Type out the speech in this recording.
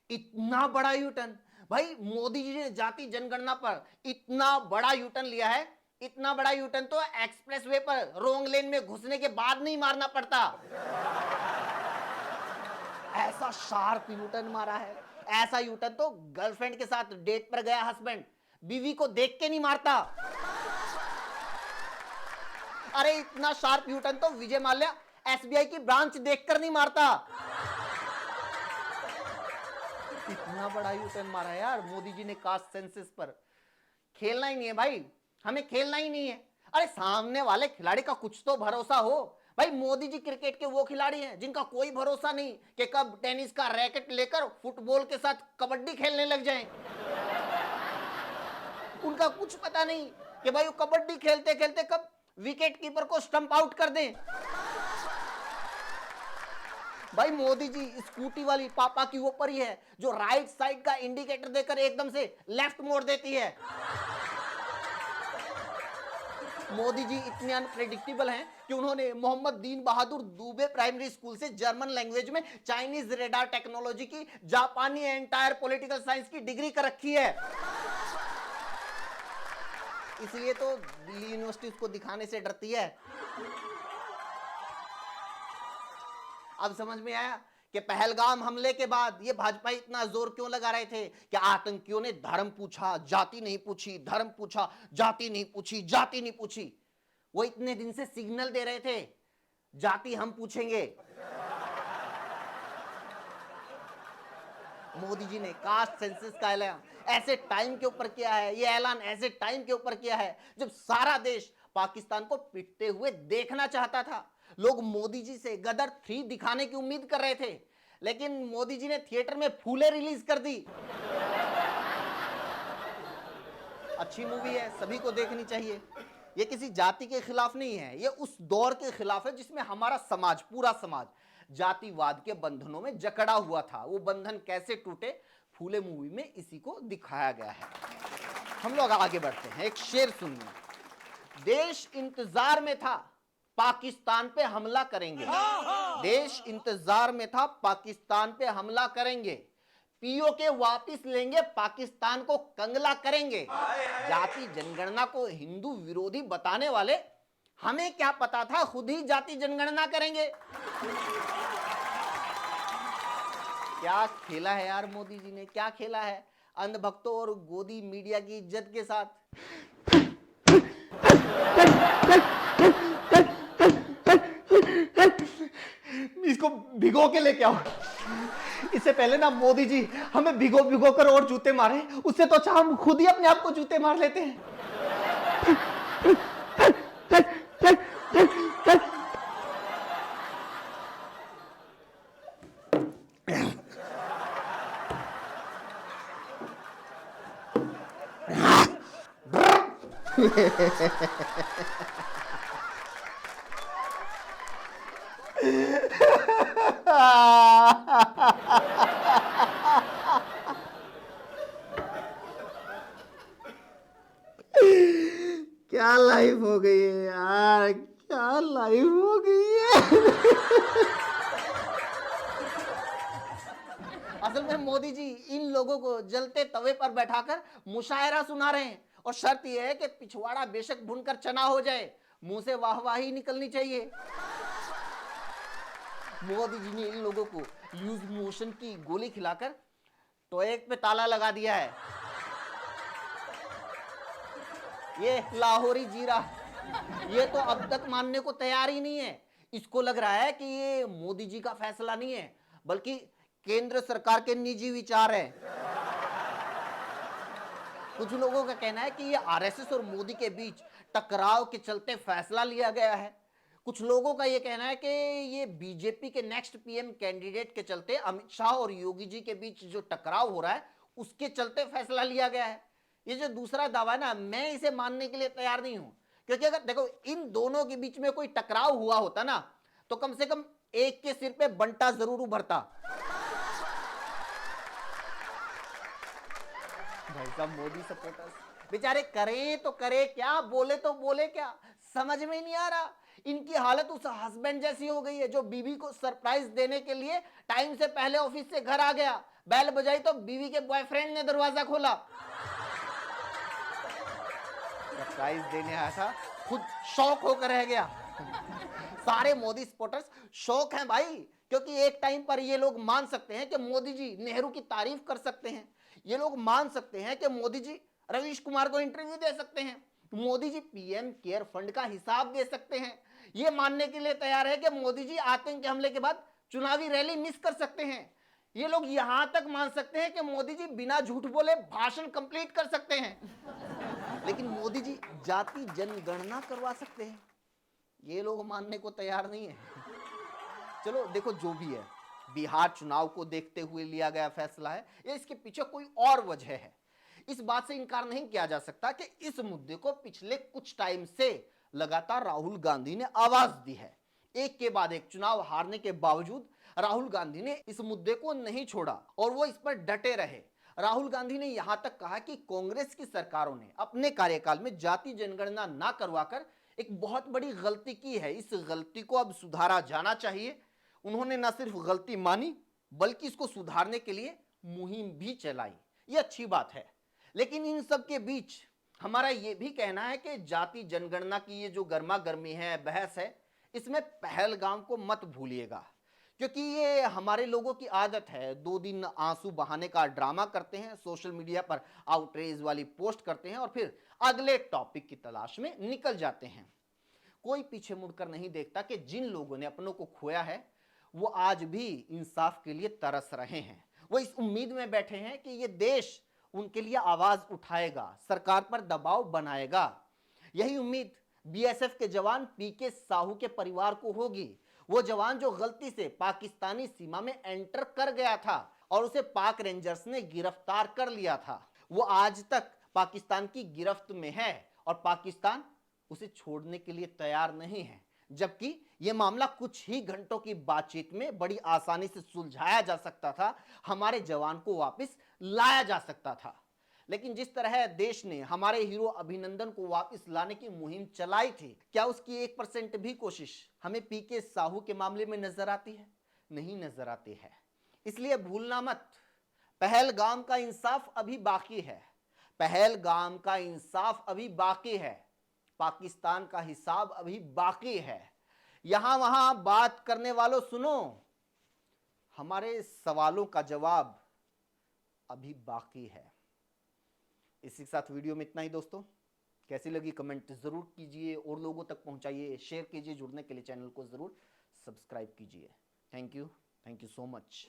इतना बड़ा यूटर्न। भाई मोदी जी ने जाति जनगणना पर इतना बड़ा यूटर्न लिया है। इतना बड़ा यूटर्न तो एक्सप्रेसवे पर रोंग लेन में घुसने के बाद नहीं मारना पड़ता। ऐसा शार्प यूटर्न मारा है। ऐसा यूटर्न तो गर्लफ्रेंड के साथ डेट पर गया हस्बैंड बीवी को देख के नहीं मारता। अरे इतना शार्प यूटर्न तो विजय माल्या एसबीआई की ब्रांच देखकर नहीं मारता। इतना बड़ा यूटर्न मारा है यार मोदी जी ने कास्ट सेंसस पर। खेलना ही नहीं है भाई, हमें खेलना ही नहीं है। अरे सामने वाले खिलाड़ी का कुछ तो भरोसा हो। भाई मोदी जी क्रिकेट के वो खिलाड़ी हैं जिनका कोई भरोसा नहीं कि कब टेनिस का रैकेट लेकर फुटबॉल के साथ कबड्डी खेलने लग जाएं। उनका कुछ पता नहीं कि भाई वो कबड्डी खेलते खेलते कब विकेट कीपर को स्टंप आउट कर दें। भाई मोदी जी स्कूटी वाली पापा की वो परी है जो राइट साइड का इंडिकेटर देकर एकदम से लेफ्ट मोड़ देती है। मोदी जी इतने अनप्रेडिक्टेबल हैं कि उन्होंने मोहम्मद दीन बहादुर दुबे प्राइमरी स्कूल से जर्मन लैंग्वेज में चाइनीज रेडार टेक्नोलॉजी की, जापानी एंटायर पॉलिटिकल साइंस की डिग्री कर रखी है। इसलिए तो दिल्ली यूनिवर्सिटी उसको दिखाने से डरती है। अब समझ में आया कि पहलगाम हमले के बाद ये भाजपा इतना जोर क्यों लगा रहे थे कि आतंकियों ने धर्म पूछा, जाति नहीं पूछी, धर्म पूछा, जाति नहीं पूछी, जाति नहीं पूछी। वो इतने दिन से सिग्नल दे रहे थे जाति हम पूछेंगे। मोदी जी ने कास्ट सेंसस का ऐलान ऐसे टाइम के ऊपर किया है। ये ऐलान ऐसे टाइम के ऊपर किया है जब सारा देश पाकिस्तान को पिटते हुए देखना चाहता था। लोग मोदी जी से गदर 3 दिखाने की उम्मीद कर रहे थे, लेकिन मोदी जी ने थिएटर में फूले रिलीज कर दी। अच्छी मूवी है, सभी को देखनी चाहिए। ये किसी जाति के खिलाफ नहीं है, ये उस दौर के खिलाफ है जिसमें हमारा समाज, पूरा समाज जातिवाद के बंधनों में जकड़ा हुआ था। वो बंधन कैसे टूटे, फूले मूवी में इसी को दिखाया गया है। हम लोग आगे बढ़ते हैं। एक शेर सुनिए। देश इंतजार में था पाकिस्तान पे हमला करेंगे। देश इंतजार में था पाकिस्तान पे हमला करेंगे। पीओके वापिस लेंगे, पाकिस्तान को कंगला करेंगे। जाति जनगणना को हिंदू विरोधी बताने वाले, हमें क्या पता था खुद ही जाति जनगणना करेंगे। क्या खेला है यार मोदी जी ने, क्या खेला है अंधभक्तों और गोदी मीडिया की इज्जत के साथ। इसको भिगो के लेके आओ। इससे पहले ना मोदी जी हमें भिगो भिगो कर और जूते मारे, उससे तो अच्छा हम खुद ही अपने आप को जूते मार लेते हैं। क्या लाइफ हो गई है यार, क्या लाइफ हो गई है। असल में मोदी जी इन लोगों को जलते तवे पर बैठाकर मुशायरा सुना रहे हैं और शर्त यह है कि पिछवाड़ा बेशक भुनकर चना हो जाए, मुंह से वाहवाही निकलनी चाहिए। मोदी जी ने इन लोगों को लूज मोशन की गोली खिलाकर टॉयलेट पे ताला लगा दिया है। ये लाहौरी जीरा, ये तो अब तक मानने को तैयार ही नहीं है। इसको लग रहा है कि ये मोदी जी का फैसला नहीं है बल्कि केंद्र सरकार के निजी विचार है। कुछ लोगों का कहना है कि ये आरएसएस और मोदी के बीच टकराव के चलते फैसला लिया गया है। कुछ लोगों का ये कहना है कि ये बीजेपी के नेक्स्ट पीएम कैंडिडेट के चलते, अमित शाह और योगी जी के बीच जो टकराव हो रहा है उसके चलते फैसला लिया गया है। ये जो दूसरा दावा है ना, मैं इसे मानने के लिए तैयार नहीं हूं, क्योंकि अगर देखो इन दोनों के बीच में कोई टकराव हुआ होता ना तो कम से कम एक के सिर पे बंटा जरूर उभरता। भाई साहब मोदी सपोर्टर्स बेचारे करें तो करे क्या, बोले तो बोले क्या, समझ में नहीं आ रहा। इनकी हालत उस हस्बैंड जैसी हो गई है जो बीवी को सरप्राइज देने के लिए टाइम से पहले ऑफिस से घर आ गया, बेल बजाई तो बीवी के बॉयफ्रेंड ने दरवाजा खोला। सरप्राइज देने आया था, खुद शौक होकर रह गया। सारे मोदी सपोर्टर्स शौक हैं भाई, क्योंकि एक टाइम पर ये लोग मान सकते हैं कि मोदी जी नेहरू की तारीफ कर सकते हैं, ये लोग मान सकते हैं कि मोदी जी रवीश कुमार को इंटरव्यू दे सकते हैं, Modi ji PM care fund का हिसाब दे सकते हैं, ये मानने के लिए तैयार है कि मोदी जी आतंकी हमले के बाद चुनावी रैली मिस कर सकते हैं, ये लोग यहां तक मान सकते हैं कि मोदी जी बिना झूठ बोले भाषण कंप्लीट कर सकते हैं, लेकिन मोदी जी जाति जनगणना करवा सकते हैं, ये लोग मानने को तैयार नहीं है। चलो देखो जो भी है, बिहार चुनाव को देखते हुए लिया गया फैसला है या इसके पीछे कोई और वजह है, इस बात से इनकार नहीं किया जा सकता कि इस मुद्दे को पिछले कुछ टाइम से लगातार राहुल गांधी ने आवाज दी है। एक के बाद एक चुनाव हारने के बावजूद राहुल गांधी ने इस मुद्दे को नहीं छोड़ा और वो इस पर डटे रहे। राहुल गांधी ने यहां तक कहा कि कांग्रेस की सरकारों ने अपने कार्यकाल में जाति जनगणना ना करवाकर एक बहुत बड़ी गलती की है, इस गलती को अब सुधारा जाना चाहिए। उन्होंने न सिर्फ गलती मानी बल्कि इसको सुधारने के लिए मुहिम भी चलाई, ये अच्छी बात है। लेकिन इन सब के बीच हमारा ये भी कहना है कि जाति जनगणना की ये जो गर्मा गर्मी है, बहस है, इसमें पहलगाम को मत भूलिएगा, क्योंकि ये हमारे लोगों की आदत है, 2 दिन आंसू बहाने का ड्रामा करते हैं, सोशल मीडिया पर आउटरीच वाली पोस्ट करते हैं और फिर अगले टॉपिक की तलाश में निकल जाते हैं। कोई पीछे मुड़कर नहीं देखता कि जिन लोगों ने अपनों को खोया है वो आज भी इंसाफ के लिए तरस रहे हैं, वो इस उम्मीद में बैठे हैं कि ये देश उनके लिए आवाज उठाएगा, सरकार पर दबाव बनाएगा। यही उम्मीद बीएसएफ के जवान पीके साहू के परिवार को होगी, वो जवान जो गलती से पाकिस्तानी सीमा में एंटर कर गया था और उसे पाक रेंजर्स ने गिरफ्तार कर लिया था। वो आज तक पाकिस्तान की गिरफ्त में है और पाकिस्तान उसे छोड़ने के लिए तैयार नहीं है, जबकि यह मामला कुछ ही घंटों की बातचीत में बड़ी आसानी से सुलझाया जा सकता था, हमारे जवान को वापस लाया जा सकता था। लेकिन जिस तरह देश ने हमारे हीरो अभिनंदन को वापस लाने की मुहिम चलाई थी, क्या उसकी 1% भी कोशिश हमें पीके साहू के मामले में नजर आती है? नहीं नजर आती है। इसलिए भूलना मत, पहलगाम का इंसाफ अभी बाकी है, पहलगाम का इंसाफ अभी बाकी है, पाकिस्तान का हिसाब अभी बाकी है। यहां वहां बात करने वालों सुनो, हमारे सवालों का जवाब अभी बाकी है। इसी के साथ वीडियो में इतना ही दोस्तों, कैसी लगी कमेंट जरूर कीजिए और लोगों तक पहुंचाइए, शेयर कीजिए, जुड़ने के लिए चैनल को जरूर सब्सक्राइब कीजिए। Thank you so much.